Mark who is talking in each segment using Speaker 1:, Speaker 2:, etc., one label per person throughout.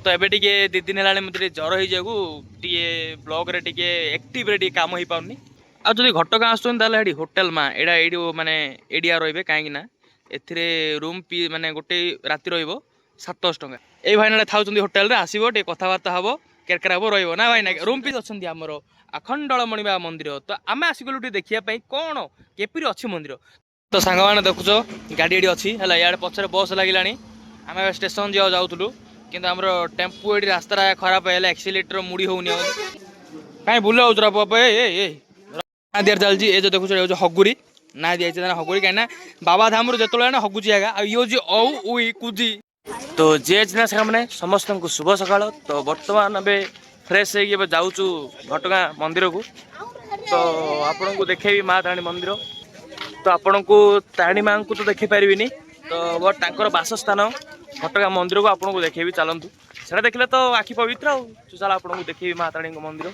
Speaker 1: तो एबे टिके 2 दिन है मुझे ज्वर हो जाकू टे ब्लॉग रे टिके एक्टिव रे टिके काम हो पाउनी आ जदि घटगाँ आसुन ताले हेडी होटल मा एडा एडी माने एडिया रहिबे काहेकि ना एथिरे रूम पी माने गोटे राति रहिबो 700 टंका ए भाईना थाउचंदी होटल रे आसीबो टे कथाबार्ता हबो केरकेरा हबो रहिबो ना भाईना रूम पी अछंदी हमरो अखंडलमणिबा मंदिर तो आमे आसीगलु टे देखिया पई कोन केपिरि अछि मंदिर तो सांग माने देखुचो गाडी एडी अछि हला याडे पछरे बस लागिलानी आमे स्टेशन जिया जाउथुलु किंतु हमरो टेम्पो एडी रास्ता खराब हेले एक्सीलेटर मुड़ी होउनी काई बुला उतरा पपे ए ना दियर चलजी ए जो देखुछ जो हगुरी ना दिया छै हगुरी काई ना बाबा धाम रु जतले ना हगुची आगा आ यो जी औ उई कुजी तो जे ना सामने समस्त को शुभ सकाळ तो वर्तमान अबे फ्रेश हे के जाउचू घटगाँ मंदिर को तो आपन को देखेबी मां ताणी मंदिर तो आपन को ताणी मां को तो देखि परिबिनी तो बट तांकर वासस्थान घटगाँ मंदिर को आपन को देखेबी चलंतु सेटा देखले तो आखि पवित्र आ चला आपन को देखेबी मां ताणी मंदिर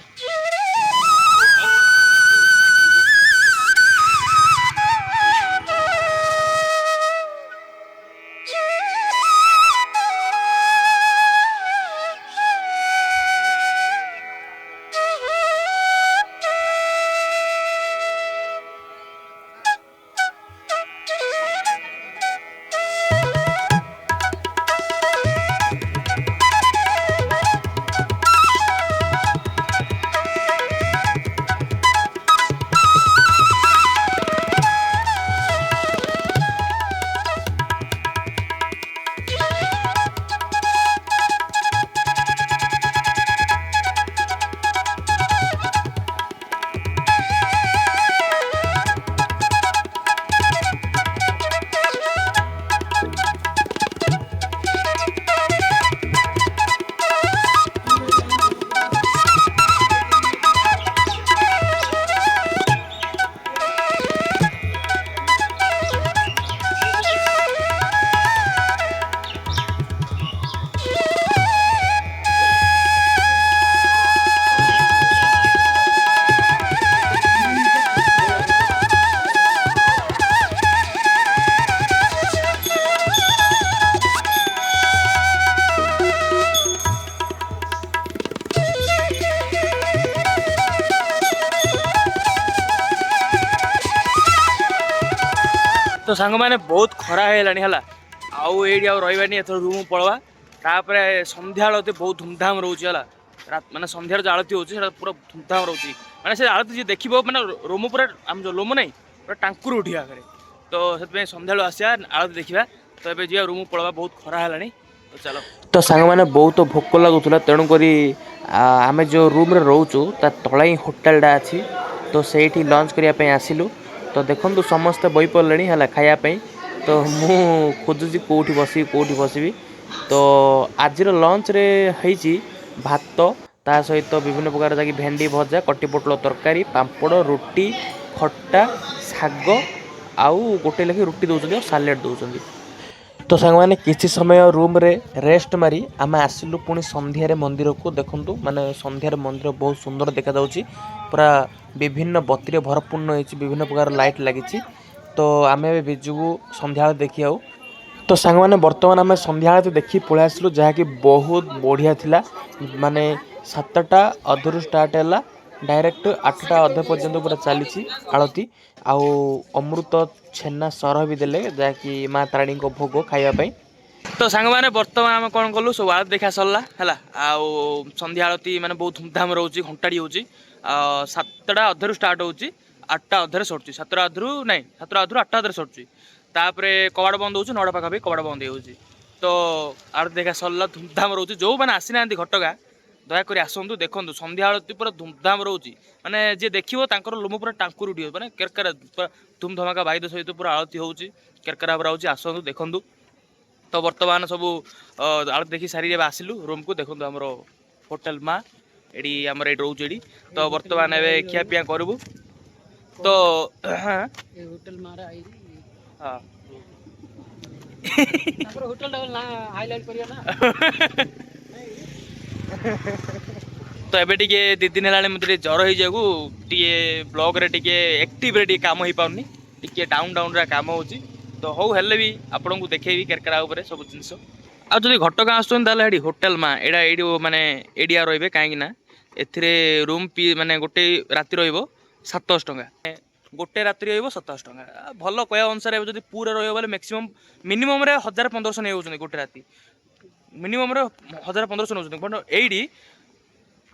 Speaker 1: तो सांग मैंने बहुत खरा है आउ ये रही एथर रूम पड़वा तापर संध्या आलती बहुत धूमधाम रोचे है माने संध्यार जो आलती होची पूरा धूमधाम रोचे माने से आलती जी देखिबो माने रोम पूरा आम जो लोम नहीं पूरा टांकुर उठिया करे तो से संध्या आसिया आलती देखा तो ये जी रूम पड़वा बहुत खरा है तो चलो तो सांग मैंने बहुत भोक लगुला तेणुक आम जो रूम रोचु तला ही होटेलटा अच्छी तो सही लंच करने आसिलु तो देखो समस्ते बही पड़े है खायापी तो मु खोजुची कौटी बसबी तो आज लंच रे है भात ता सहित विभिन्न प्रकार जैक भेंडी भजा कटी पोटल तरकारी पापड़ रोटी खट्टा शाग आउ गोटे लखे रुटी दौरान सालेड दौरान तो सांग मैंने किसी समय रूम रे रेस्ट मारी आम आसिलु पुणी संध्यारे मंदिर को देखु माने संध्यारे मंदिर बहुत सुंदर देखा जाउची पूरा विभिन्न बत्ती भरपूर्ण होती विभिन्न प्रकार लाइट लगी तो आम बिजु संध्या देखी आउ तो सांग मैंने बर्तमान आम संध्या देखी पलि आसलु जहाँकि बहुत बढ़िया थिला माने 7टा अधरू स्टार्ट है डायरेक्ट 8टा अधे पर्यंत पूरा चली आलती आउ अमृत छेना सर भी देले जहाँकि माँ तारिणी को भोग खावाई तो सांग मैंने बर्तमान आम कौन कलु सब आलती देखा सरला है आउ संध्या आलती माने बहुत धूमधाम रोचे घंटाड़ी होची 7टा अधरू स्टार्ट होची 8टा अधे सरुची 7टा अधरू नहीं 7टा अधरू 8टा अधे सरुची तापर कबाड़ बंद हो 9टा पाखापी कबाड़ बंद हो तो आरती देखा सरला धूमधाम रोचे जो मैंने आसी ना घटगाँ दयाकोरी आसतु देखु संध्या आलती पूरा धूमधाम रोचे माने जी देखो तर लोम पूरा टांकुर उठे मैंने केरकेरा पूरा धूम धमाका वायद सहित पूरा आलती होची केरकेरा पूरा होची आसतु देखु तो बर्तमान सब आलती देखी सारी आसिलु रूम को देखु आमर होटेल माँ एडी आमर एडी रोच एडी तो बर्तमान ए खिया पिया करबू तो
Speaker 2: होटल मारा आई
Speaker 1: हां
Speaker 2: होटल ना हाईलाइट करिया ना
Speaker 1: तो एबे टिके 2 दिन है मुझे ज्वर हो जाकू टे ब्लॉग रे टिके एक्टिव रे टिके काम हो पाउनी टिके डाउन डाउन रे काम होची तो हौ हेले भी आपन को देखेबी केरकेरा ऊपर सब जिंस ଆଉ ଯଦି ଘଟଗାଁ ଆସୁଛନ୍ତି ତାହେଲେ ଏଠି ହୋଟେଲ ମା ଏଇଟା ଏଇଠି ମାନେ ଏଡ଼ିଆ ରହିବେ କାହିଁକି ନା ଏଥିରେ ରୁମ୍ ମାନେ ଗୋଟେ ରାତି ରହିବ 700 ଟଙ୍କା ଗୋଟେ ରାତି ରହିବ 700 ଟଙ୍କା ଭଲ କହିବା ଅନୁସାରେ ଯଦି ପୁରା ରହିବ ବୋଲେ ମ୍ୟାକ୍ସିମମ୍ ମିନିମମ୍ରେ 1500 ନେଉଛନ୍ତି ଗୋଟେ ରାତି ମିନିମମ୍ରେ 1500 ନେଉଛନ୍ତି ବଟ୍ ଏଇଠି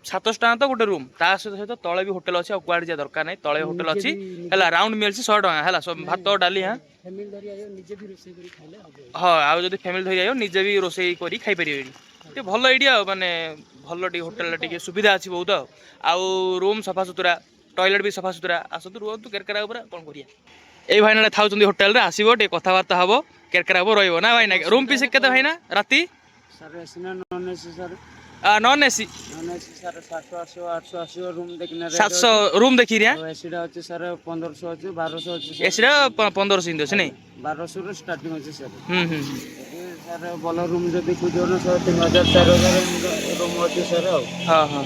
Speaker 1: 700 ଟଙ୍କା ତ ଗୋଟେ ରୁମ୍ ତା ସହିତ ତଳେ ବି ହୋଟେଲ ଅଛି ଆଉ କୁଆଡ଼େ ଯିବା ଦରକାର ନାହିଁ ତଳେ ହୋଟେଲ
Speaker 2: ନିଜେ
Speaker 1: ଅଛି
Speaker 2: ବି
Speaker 1: ହେଲା ରାଉଣ୍ଡ ମିଲ୍ସ 100 ଟଙ୍କା ହେଲା ଭାତ ଡାଲି ହଁ
Speaker 2: ଫ୍ୟାମିଲି ଧରି ଆଇବ ନିଜେ ବି ରୋଷେଇ କରି ଖାଇଲେ ହବ।
Speaker 1: ହଁ ଆଉ ଯଦି ଫ୍ୟାମିଲି ଧରି ଯାଇବ ନିଜେ ବି ରୋଷେଇ କରି ଖାଇପାରିବେ ଏଇଠି ଟିକେ ଭଲ ଏଇଠି ଆଉ ମାନେ ଭଲ ଟିକେ ହୋଟେଲରେ ଟିକେ ସୁବିଧା ଅଛି ବହୁତ ଆଉ ରୁମ୍ ସଫାସୁତୁରା ଟଏଲେଟ୍ ବି ସଫାସୁତୁରା ଆସନ୍ତୁ ରୁହନ୍ତୁ କେରକେରା ଉପରେ କ'ଣ କରିବା ଏଇ ଭାଇନା ଥାଉଛନ୍ତି ହୋଟେଲରେ ଆସିବ ଟିକେ କଥାବାର୍ତ୍ତା ହବ କେରକେରା ହବ ରହିବ ନା ଭାଇନା ରୁମ୍ ପିସ୍ କେତେ ଭାଇନା ରାତି
Speaker 2: ସାର୍ ଏସି ନା non AC sir?
Speaker 1: Non AC
Speaker 2: non AC sir 700 ଆସିବ 800 ଆସିବ ରୁମ୍ ଦେଖିନା ରେଟ୍
Speaker 1: 700
Speaker 2: ଅଛି।
Speaker 1: ରୁମ୍ ଦେଖିରି
Speaker 2: ଆଉ ଏସିଟା ଅଛି ସାର୍ 1500 ଅଛି 1200 ଅଛି ସାର୍।
Speaker 1: ଏସିଟା 1500 ଏମିତି ଅଛି ନାଇଁ
Speaker 2: 1200 ରୁ ଷ୍ଟାର୍ଟିଂ ଅଛି ସାର୍।
Speaker 1: ହୁଁ
Speaker 2: ଯଦି ସାର୍ ଭଲ ରୁମ୍ ଯଦି ଖୋଜିବ ନା 3000 4000 ରୁମ୍ ଅଛି ସାର୍ ଆଉ।
Speaker 1: ହଁ ହଁ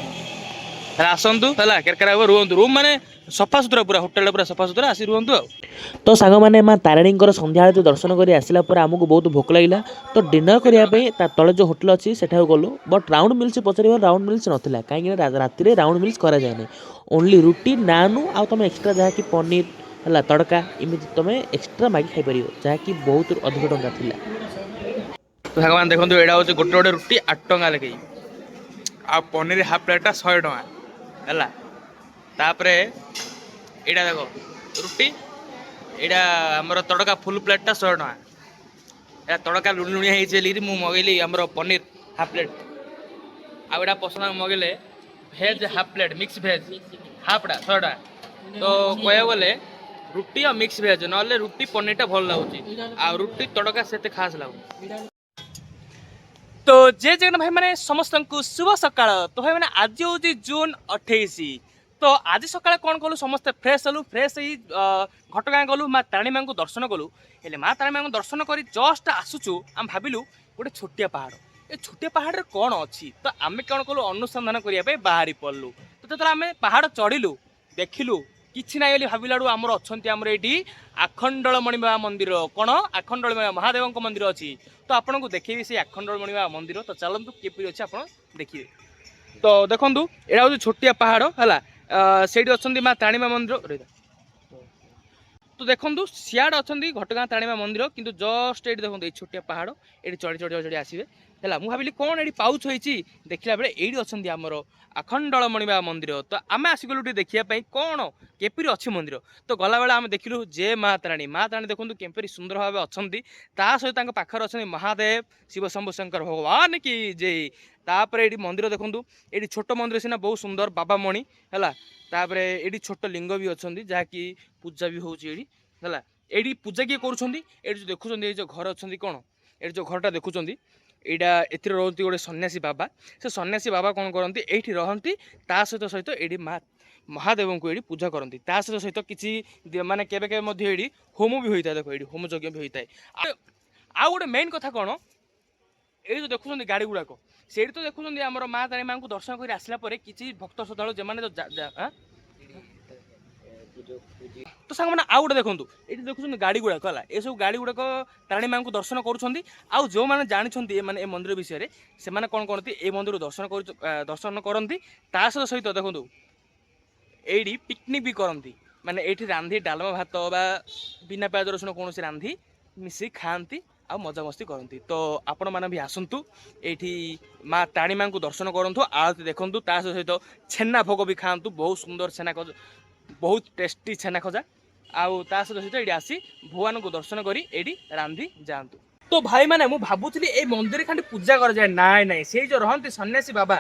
Speaker 1: ହେଲେ ଆସନ୍ତୁ ହେଲା କେରକେରା ହବ ରୁହନ୍ତୁ ରୁମ୍ ମାନେ ସଫାସୁତୁରା ପୁରା ହୋଟେଲଟା ପୁରା ସଫାସୁତୁରା ଆସି ରୁହନ୍ତୁ ଆଉ
Speaker 3: ତ ସାଙ୍ଗମାନେ ମା ତାରିଣୀଙ୍କର ସନ୍ଧ୍ୟା ଆଳତି ଦର୍ଶନ କରି ଆସିଲା ପରେ ଆମକୁ ବହୁତ ଭୋକ ଲାଗିଲା ତ ଡିନର କରିବା ପାଇଁ ତା ତଳେ ଯେଉଁ ହୋଟେଲ ଅଛି ସେଠାକୁ ଗଲୁ ବଟ୍ ରାଉଣ୍ଡ ମିଲ୍ସ ପଚାରିବ ରାଉଣ୍ଡ ମିଲ୍ସ ନଥିଲା କାହିଁକିନା ରାତିରେ ରାଉଣ୍ଡ ମିଲ୍ସ କରାଯାଏନି ଓନ୍ଲି ରୁଟି ନାନ୍ ଆଉ ତୁମେ ଏକ୍ସଟ୍ରା ଯାହାକି ପନିର ହେଲା ତଡ଼କା ଏମିତି ତୁମେ ଏକ୍ସଟ୍ରା ମାଗି ଖାଇପାରିବ ଯାହାକି ବହୁତ ଅଧିକ ଟଙ୍କା ଥିଲା।
Speaker 1: ସାଙ୍ଗମାନେ ଦେଖନ୍ତୁ ଏଇଟା ହେଉଛି ଗୋଟେ ଗୋଟେ ରୁଟି 8 ଟଙ୍କା ଲେଖାଇ ଆଉ ପନିର ହାଫ୍ ପ୍ଲେଟ୍ଟା 100 ଟଙ୍କା ହେଲା ତାପରେ ଏଇଟା ଦେଖ ରୁଟି ଏଇଟା ଆମର ତଡ଼କା ଫୁଲ୍ ପ୍ଲେଟ୍ଟା 100 ଟଙ୍କା ଏଇଟା ତଡ଼କା ଲୁଣି ଲୁଣିଆ ହେଇଛି ବୋଲି ମୁଁ ମଗେଇଲି ଆମର ପନିର ହାଫ୍ ପ୍ଲେଟ୍ ଆଉ ଏଇଟା ପସନ୍ଦ ମଗେଇଲେ veg half plate mix veg ହାଫ୍ଟା 100 ଟଙ୍କା ତ କହିବାକୁ ଗଲେ ରୁଟି ଆଉ ମିକ୍ସ ଭେଜ୍ ନହେଲେ ରୁଟି ପନିରଟା ଭଲ ଲାଗୁଛି ଆଉ ରୁଟି ତଡ଼କା ସେତେ ଖାସ୍ ଲାଗୁନି। ତ ଜୟ ଜଗନ୍ନାଥ ଭାଇ ମାନେ ସମସ୍ତଙ୍କୁ ଶୁଭ ସକାଳ ତ ଭାଇ ମାନେ ଆଜି ହେଉଛି ଜୁନ୍ 28 ତ ଆଜି ସକାଳେ କ'ଣ କଲୁ ସମସ୍ତେ ଫ୍ରେଶ୍ ହେଲୁ ଫ୍ରେଶ୍ ହେଇ ଘଟଗାଁ ଗଲୁ ମା ତାରିଣୀ ମାଙ୍କୁ ଦର୍ଶନ କଲୁ ହେଲେ ମା ତାରିଣୀ ମାଙ୍କୁ ଦର୍ଶନ କରି ଜଷ୍ଟ ଆସୁଛୁ ଆମେ ଭାବିଲୁ ଗୋଟେ ଛୋଟିଆ ପାହାଡ଼ ଏ ଛୋଟିଆ ପାହାଡ଼ରେ କ'ଣ ଅଛି ତ ଆମେ କ'ଣ କଲୁ ଅନୁସନ୍ଧାନ କରିବା ପାଇଁ ବାହାରି ପଡ଼ିଲୁ ତ ଯେତେବେଳେ ଆମେ ପାହାଡ଼ ଚଢ଼ିଲୁ ଦେଖିଲୁ କିଛି ନାହିଁ ବୋଲି ଭାବିଲାଠୁ ଆମର ଅଛନ୍ତି ଆମର ଏଇଠି ଆଖଣ୍ଡଳମଣି ବାବା ମନ୍ଦିର କ'ଣ ଆଖଣ୍ଡଳମଣି ମହାଦେବଙ୍କ ମନ୍ଦିର ଅଛି ତ ଆପଣଙ୍କୁ ଦେଖେଇବି ସେଇ ଆଖଣ୍ଡଳମଣି ବାବା ମନ୍ଦିର ତ ଚାଲନ୍ତୁ କିପରି ଅଛି ଆପଣ ଦେଖିବେ ତ ଦେଖନ୍ତୁ ଏଇଟା ହେଉଛି ଛୋଟିଆ ପାହାଡ଼ ହେଲା ସେଇଠି ଅଛନ୍ତି ମା ତାରିଣୀ ମା ମନ୍ଦିର ତ ଦେଖନ୍ତୁ ସିଆଡ଼େ ଅଛନ୍ତି ଘଟଗାଁ ତାରିଣୀ ମା ମନ୍ଦିର କିନ୍ତୁ ଜଷ୍ଟ ଏଇଠି ଦେଖନ୍ତୁ ଏଇ ଛୋଟିଆ ପାହାଡ଼ ଏଇଠି ଚଢ଼ି ଚଢ଼ି ଚଢ଼ି ଆସିବେ ହେଲା ମୁଁ ଭାବିଲି କ'ଣ ଏଇଠି ପାଉଛ ହେଇଛି ଦେଖିଲା ବେଳେ ଏଇଠି ଅଛନ୍ତି ଆମର ଆଖଣ୍ଡଳମଣି ବାବା ମନ୍ଦିର ତ ଆମେ ଆସିଗଲୁ ଟିକେ ଦେଖିବା ପାଇଁ କ'ଣ କେପରି ଅଛି ମନ୍ଦିର ତ ଗଲାବେଳେ ଆମେ ଦେଖିଲୁ ଯେ ମା ତାରିଣୀ ଦେଖନ୍ତୁ କେପରି ସୁନ୍ଦର ଭାବେ ଅଛନ୍ତି ତା ସହିତ ତାଙ୍କ ପାଖରେ ଅଛନ୍ତି ମହାଦେବ ଶିବ ଶମ୍ଭୁ ଶଙ୍କର ଭଗବାନ କି ଯେ ତାପରେ ଏଇଠି ମନ୍ଦିର ଦେଖନ୍ତୁ ଏଇଠି ଛୋଟ ମନ୍ଦିର ସିନା ବହୁତ ସୁନ୍ଦର ବାବା ମଣି ହେଲା ତାପରେ ଏଇଠି ଛୋଟ ଲିଙ୍ଗ ବି ଅଛନ୍ତି ଯାହାକି ପୂଜା ବି ହେଉଛି ଏଇଠି ହେଲା ଏଇଠି ପୂଜା କିଏ କରୁଛନ୍ତି ଏଇଠି ଯେଉଁ ଦେଖୁଛନ୍ତି ଏଇ ଯେଉଁ ଘର ଅଛନ୍ତି କ'ଣ ଏଇଠି ଯେଉଁ ଘରଟା ଦେଖୁଛନ୍ତି ଏଇଟା ଏଥିରେ ରହୁଛି ଗୋଟେ ସନ୍ନ୍ୟାସୀ ବାବା ସେ ସନ୍ନ୍ୟାସୀ ବାବା କ'ଣ କରନ୍ତି ଏଇଠି ରହନ୍ତି ତା ସହିତ ଏଇଠି ମହାଦେବଙ୍କୁ ଏଇଠି ପୂଜା କରନ୍ତି ତା ସହିତ କିଛି ମାନେ କେବେ କେବେ ମଧ୍ୟ ଏଇଠି ହୋମ ବି ହୋଇଥାଏ ଦେଖ ଏଇଠି ହୋମ ଯଜ୍ଞ ବି ହୋଇଥାଏ ଆଉ ଗୋଟେ ମେନ୍ କଥା କ'ଣ ଏଇ ଯେଉଁ ଦେଖୁଛନ୍ତି ଗାଡ଼ି ଗୁଡ଼ାକ ସେଇଠି ତ ଦେଖୁଛନ୍ତି ଆମର ମା ତାରିଣୀ ମାଙ୍କୁ ଦର୍ଶନ କରି ଆସିଲା ପରେ କିଛି ଭକ୍ତ ଶ୍ରଦ୍ଧାଳୁ ଯେମାନେ ତ ସାଙ୍ଗମାନେ ଆଉ ଗୋଟେ ଦେଖନ୍ତୁ ଏଇଠି ଦେଖୁଛନ୍ତି ଗାଡ଼ି ଗୁଡ଼ାକ ହେଲା ଏସବୁ ଗାଡ଼ି ଗୁଡ଼ାକ ତାରିଣୀ ମାଙ୍କୁ ଦର୍ଶନ କରୁଛନ୍ତି ଆଉ ଯେଉଁମାନେ ଜାଣିଛନ୍ତି ଏମାନେ ଏ ମନ୍ଦିର ବିଷୟରେ ସେମାନେ କ'ଣ କରନ୍ତି ଏ ମନ୍ଦିରକୁ ଦର୍ଶନ କରନ୍ତି ତା ସହିତ ଦେଖନ୍ତୁ ଏଇଠି ପିକନିକ୍ ବି କରନ୍ତି ମାନେ ଏଇଠି ରାନ୍ଧି ଡାଲମା ଭାତ ବା ବିନା ପିଆଜ ରସୁଣ କୌଣସି ରାନ୍ଧି ମିଶି ଖାଆନ୍ତି ଆଉ ମଜାମସ୍ତି କରନ୍ତି ତ ଆପଣମାନେ ବି ଆସନ୍ତୁ ଏଇଠି ମା ତାରିଣୀ ମାଙ୍କୁ ଦର୍ଶନ କରନ୍ତୁ ଆଳତୀ ଦେଖନ୍ତୁ ତା ସହିତ ଛେନା ଭୋଗ ବି ଖାଆନ୍ତୁ ବହୁତ ସୁନ୍ଦର ଛେନା ବହୁତ ଟେଷ୍ଟି ଛେନା ଖଜା ଆଉ ତା ସହିତ ଏଇଠି ଆସି ଭଗବାନଙ୍କୁ ଦର୍ଶନ କରି ଏଇଠି ରାନ୍ଧି ଯାଆନ୍ତୁ ତ ଭାଇମାନେ ମୁଁ ଭାବୁଥିଲି ଏଇ ମନ୍ଦିରରେ ଖାଲି ପୂଜା କରାଯାଏ ନାଇଁ ସେଇ ଯେଉଁ ରହନ୍ତି ସନ୍ନ୍ୟାସୀ ବାବା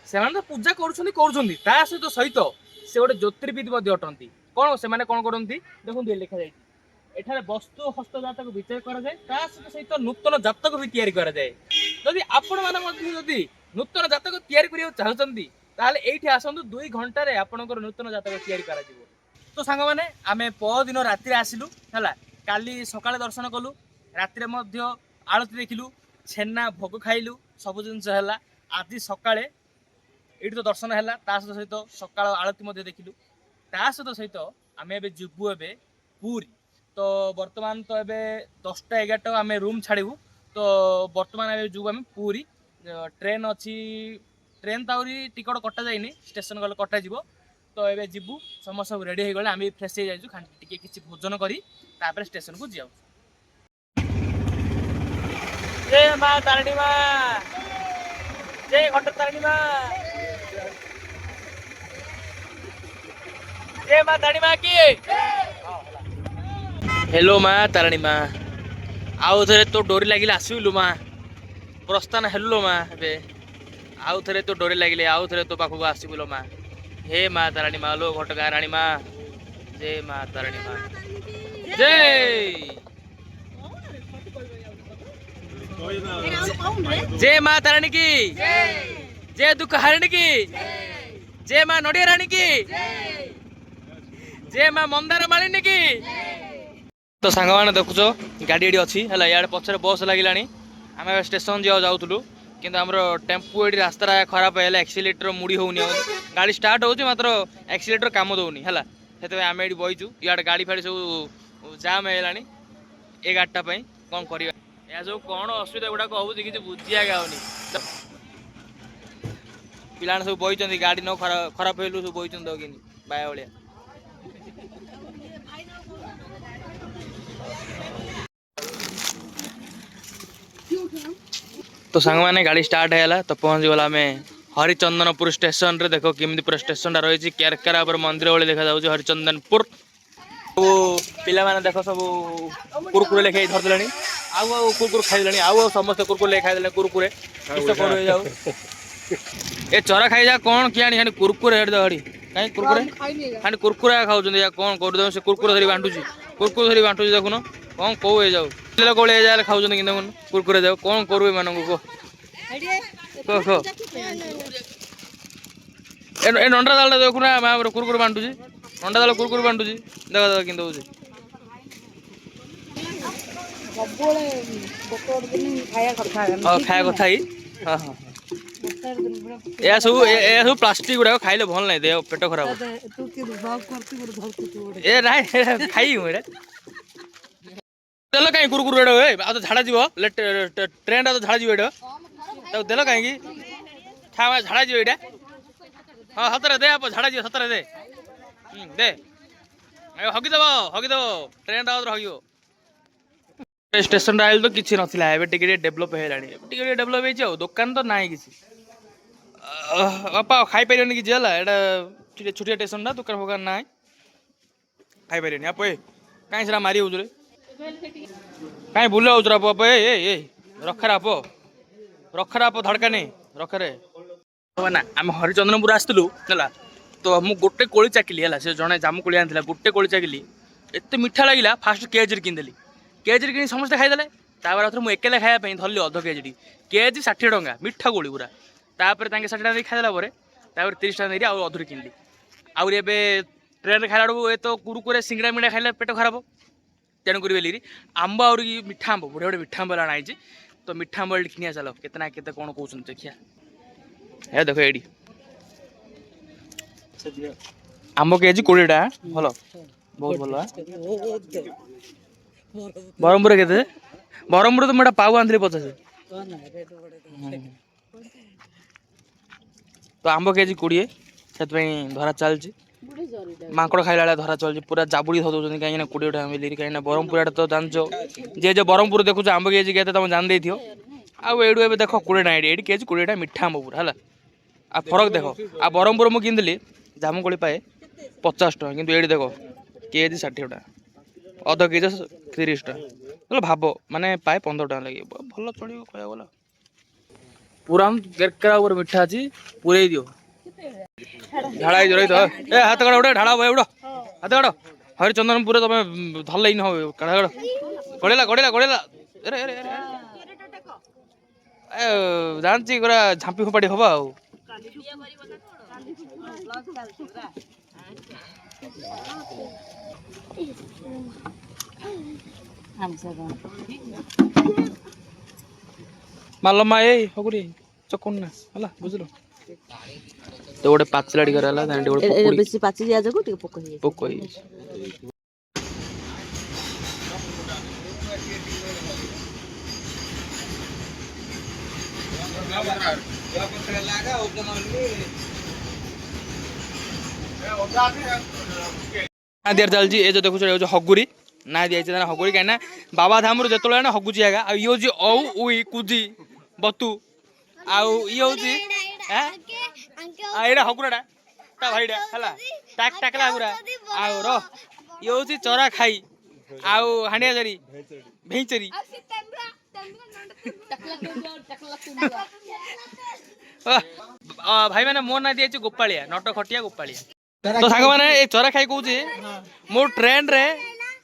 Speaker 1: ସେମାନେ ତ ପୂଜା କରୁଛନ୍ତି ତା ସହିତ ସେ ଗୋଟେ ଜ୍ୟୋତିର୍ବିଦ ମଧ୍ୟ ଅଟନ୍ତି କ'ଣ ସେମାନେ କ'ଣ କରନ୍ତି ଦେଖନ୍ତୁ ଏ ଲେଖାଯାଇଛି ଏଠାରେ ବସ୍ତୁ ହସ୍ତ ଜାତକ ବିଚାର କରାଯାଏ ତା ସହିତ ନୂତନ ଜାତକ ବି ତିଆରି କରାଯାଏ ଯଦି ଆପଣମାନେ ମଧ୍ୟ ଯଦି ନୂତନ ଜାତକ ତିଆରି କରିବାକୁ ଚାହୁଁଛନ୍ତି ତାହେଲେ ଏଇଠି ଆସନ୍ତୁ 2 ଘଣ୍ଟାରେ ଆପଣଙ୍କର ନୂତନ ଜାତକ ତିଆରି କରାଯିବ ତ ସାଙ୍ଗମାନେ ଆମେ ପରଦିନ ରାତିରେ ଆସିଲୁ ହେଲା କାଲି ସକାଳେ ଦର୍ଶନ କଲୁ ରାତିରେ ମଧ୍ୟ ଆଳତୀ ଦେଖିଲୁ ଛେନା ଭୋଗ ଖାଇଲୁ ସବୁ ଜିନିଷ ହେଲା ଆଜି ସକାଳେ ଏଇଠି ତ ଦର୍ଶନ ହେଲା ତା ସହିତ ସକାଳ ଆଳତୀ ମଧ୍ୟ ଦେଖିଲୁ ତା ସହିତ ଆମେ ଏବେ ଯିବୁ ଏବେ ପୁରୀ ତ ବର୍ତ୍ତମାନ ତ ଏବେ 10ଟା 11ଟା ଆମେ ରୁମ୍ ଛାଡ଼ିବୁ तो बर्तमान एबे जुब आम पूरी ट्रेन अच्छी ट्रेन ताउरी टिकट कटा जाइनी स्टेशन गले कटा जीवो तो एबे जीवु समस्त सब रेडी हो गले आम फ्रेश हो जाइछु टिके किछि भोजन करी तापर स्टेशन को जाऊ। जय मां तारिणी मां जय घंटा तारिणी मां जय मां तारिणी मां की हेलो मां तारिणी मां आउ थरे तो डोरी लागिले आसिलु मां प्रस्थान हेलो मां बे आउ थरे तो डोरी लागिले आउ थरे तो पाखु आसिबुलो मां हे मां तारिणी मां लो घटगा रानी मां जय मां तारिणी मां जय जय मां तारिणी की जय दुख हरिणी की जय मां नडिया रानी की जय मां मंदार मालिनी की। तो सांग मैंने देखुच गाड़ी एडी अच्छी है यार पछरे बस लगिलानी आम स्टेशन जाऊँ किंतु आम टेम्पू ये रास्ता खराब है एक्सीलेटर मुड़ी होनी गाड़ी स्टार्ट हो मात्र एक्सीलेटर काम दौनी है से आम ये बहीचु इे गाड़ी फाड़ी सब जाम है ए गाड़ीटापी कौन करवा या सब कौन असुविधा गुड़ाक हो कि बुझिया गाँवनी पिला सब बही गाड़ी न खराब हेलु सब बही कि बाया भाया तो सांग मैंने गाड़ी स्टार्ट है तो पहुँच गला आम हरिचंदनपुर स्टेशन रे देखो केमी पूरा स्टेशन रही केरकेरा मंदिर भाई देखा जाऊँ हरिचंदनपुर वो पिला माने देखो सब कुरकुरे लेखे धरदे आउ कुरकुर खाई आउ समस्त कुरकुर लेके खाई कुरकुरे जाऊ ए चरा खाई जा कौन किए हाँ कुरकुरे हेड दड़ी कहीं कुरकुरे हाँ कुरकुरा खाऊँ या कौन कर से कुरकुर धरी बांटुची कुरकुर धरी बांटुची देखुन कौन कौ जाऊ कोड़े जाए खाऊँ कि देखुन कुरकुरे जाऊ कौन करू मान को कह ए नंडा दाल देखुना कुरकुर बांटुची नंडा दाल कुरकुर बांटुची देख देख कि खाया कथा ही हाँ हाँ यह सब प्लास्टिक गुड़ाक खाइले भल ना देह पेट खराब ए ना खाई देल कहीं कुरकुर तो झाड़ा जीव ट्रेन तो झाड़ा जीव देल कहीं खा झाड़ा जीव ये हाँ सतरे दे आप झाड़ा जीव सतरे दे दे हगिदेव ट्रेन हगिव स्टेशन आइल तो किसी नाला टे डेभलप है डेभलप हो दुकान तो ना कि बापा खाई पारे कि छोटिया स्टेशन दुकान फुकान ना खाई पारे आप कहीं से मारी हो कहीं बुला हो रखरा आप धड़का नहीं रखरे ना आम हरिचंदनपुर आसलु है तो मुझे गोटे कोली चाकिली है से जड़े जामु कोली आनी गोटे कोली चाकिली एत मीठा लगे फास्ट केजी किनदेली केजी कि समस्ते खाईदे तापर मुझे एकेला खायापी धरली अध केजी केजी 60 टंका मीठा कोली पूरा तापर 60 टका खाईदेला 30 टका नहीं अधुरी किनली आउे ट्रेन खाला बेलू ये तो कुरकुरे सिंगड़ा मिड़ा खाइले पेट खराब तेणुक बोली आंब आहरी मीठा आंब बढ़िया बढ़िया मीठा आंब आई तो मीठा आंब किनिया चलो केतना केते कौन कहते देखिया ए देखो एडी आंब केजी 20 टा भल बहुत भल बरहमपुर के बरहमपुर तो मैं पाऊ आनी 50 तो आंब केजी 20 से धरा चलती माकड़ खाइला धरा चलती पूरा जाबुड़ी धोदे कहीं 20 टका मिली कहीं बरहमपुर तो जानच जे बरहमपुर देखो आंब केजी के तुम जान दे आड़ू ए देख 20 टका ये केजी 20 टका मीठा आंब पूरा है आ फरक देख आ बरहमपुर मुझे किनदेली जामुकोली पाए 50 टका कि ये देख केजी 60 टका अध केजी 30 टका भाव माने पाए 15 टका लगे भल चलो कह गला पूरा केरकेरा मीठा अच्छी पूरे दियो झाड़ा रही तो ए हाथ काढ़ उड़े ढाड़ा भाई उड़ हाथ काढ़ हरिचंदनपुर तुम धल न हो काढ़ गड़ेला गड़ेला गड़ेला अरे अरे अरे जानची पूरा झांपी फोपाड़ी हवा आ मालमा ए हगुरी चकुन ना हला बुझलो तो गोटे पाचला टिकर हला दांडी गोटे पकोड़ी
Speaker 4: बेसी पाची जा जको टिक पोको ही
Speaker 1: ନା ଦିଆର ଚାଲିଛି ଏ ଯୋଉ ଦେଖୁଛ ଏ ହଉଛି ହଗୁରି ନା ଦିଆଯାଇଛି ତାର ହଗୁରି କାହିଁକି ନା ବାବା ଧାମରୁ ଯେତେବେଳେ ନା ହଗୁଛି ଆଗା ଆଉ ଇଏ ହଉଛି ଔ ଉଇ କୁଜି ବତୁ ଆଉ ଇଏ ହଉଛି ଏଇଟା ହଗୁରାଟା ତା ଭାଇଟା ହେଲା ଟାକ୍ ଟାକଲା ହଗୁରା ଆଉ ର ଇଏ ହଉଛି ଚରା ଖାଇ ଆଉ ହାଣ୍ଡିଆ ଚାରି ଭେଇଚେରି ଭାଇ ମାନେ ମୋ ନାଁ ଦିଆଯାଇଛି ଗୋପାଳିଆ ନଟ ଖଟିଆ ଗୋପାଳିଆ ତ ସାଙ୍ଗମାନେ ଏ ଚରା ଖାଇ କହୁଛି ମୋ ଟ୍ରେନ ରେ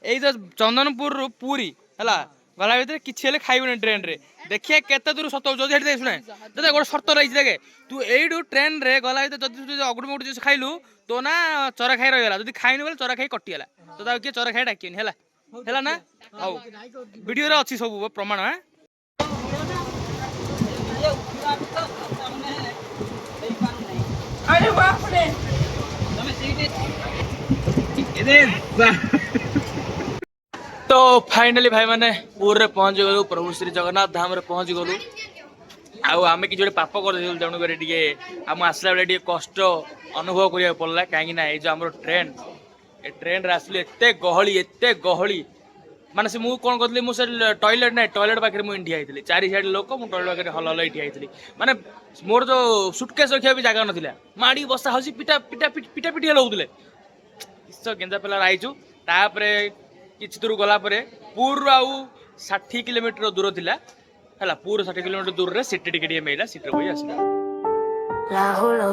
Speaker 1: ଏଇ ଯୋଉ ଚନ୍ଦନପୁରରୁ ପୁରୀ ହେଲା ଗଲା ଭିତରେ କିଛି ହେଲେ ଖାଇବୁନି ଟ୍ରେନ ରେ ଦେଖିଆ କେତେ ଦୂର ସତ ଯଦି ସେଠି ଶୁଣେ ଯଦି ଗୋଟେ ସର୍ତ ରହିଛି ଦେଖେ ତୁ ଏଇଠୁ ଟ୍ରେନ ରେ ଗଲା ଭିତରେ ଯଦି ଅଗୁଡ଼ି ମୁଗୁଡ଼ି ଜିନିଷ ଖାଇଲୁ ତୋ ନା ଚରା ଖାଇ ରହିଗଲା ଯଦି ଖାଇନୁ ବୋଲେ ଚରା ଖାଇ କଟିଗଲା ତ ଆଉ କିଏ ଚରା ଖାଇ ଡାକିବନି ହେଲା ହେଲା ନା ହଉ ଭିଡିଓରେ ଅଛି ସବୁ ପ୍ରମାଣ तो फाइनाली भाई मैंने पूरे पहुंच गलु प्रभु श्री जगन्नाथ धाम रे पहुंच गलु आउ आमे कि जोटे पाप कर देलु तेणु करे टिके आम आसला बेले टिके कष्ट अनुभव करिया पड़ला काहे ना ए जो हमर ट्रेन रे आसली एते गहली माने से मु कोन करथली मु से टॉयलेट नै टॉयलेट पाखे मु इंडिया आइतली चारि साइड लोक मु टॉयलेट पाखे हल हल इठी आइतली माने मोर जो सुटकेस रखिया भी जगह नथिला माडी बसा हसी पिटा पिटा पिटा पिटी हेलौतले किस गेंजा पेला आइचु तापरे किछ दूर गला परे पूरा आउ 60 किलोमीटर दूर थिला हला पूरा 60 किलोमीटर दूर रे सिटी टिके टिके मेला सिटी होई आसला
Speaker 5: La holo